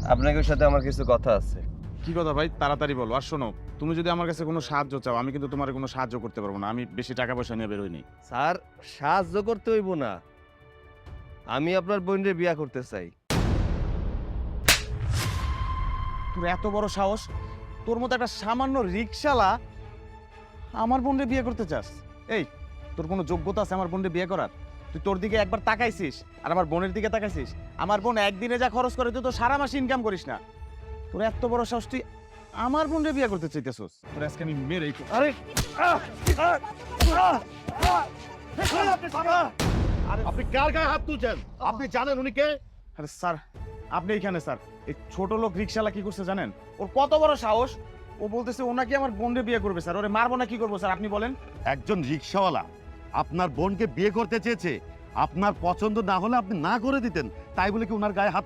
আপনাদের সাথে আমার কিছু কথা আছে। কি কথা ভাই, তাড়াতাড়ি বলো। আর শোনো, তুমি যদি আমার কাছে কোনো সাহায্য চাও, আমি কিন্তু তোমার কোনো সাহায্য করতে পারবো না। আমি বেশি টাকা পয়সা নিয়ে বেরোইনি। স্যার, সাহায্য করতে হইব না। আমি আপনার বোনের বিয়া করতে চাই। তোর এত বড় সাহস! তোর মতো একটা সামান্য রিকশালা আমার বোনকে বিয়ে করতে চাস? এই, তোর কোনো যোগ্যতা আছে আমার বোনকে বিয়ে করার? তুই তোর দিকে একবার তাকাইছিস আর আমার বোনের দিকে তাকাইছিস? আমার বোন একদিনে যা খরচ করে তুই তো সারা মাস ইনকাম করিস না। তোর এত বড় সাহস, তুই আমার বোনকে বিয়ে করতে চাইতেছস? তোর আজকে আমি মেরেই ফেলবো। আরে আপনি কার গায়ে হাত তুলছেন? আপনি জানেন উনি কে? আরে স্যার, আপনি এখানে স্যার। এই ছোট লোক রিকশালা কি করছে জানেন? ওর কত বড় সাহস! ও বলতেছে ও নাকি আমার বোনকে বিয়ে করবে স্যার। ওরে মারবো না কি করবো স্যার, আপনি বলেন? একজন রিকশাওয়ালা আপনার বোনকে বিয়ে করতে চেয়েছে। আপনার পছন্দ না হলে আপনি না করে দিতেন, তাই বলে কি ওনার গায়ে হাত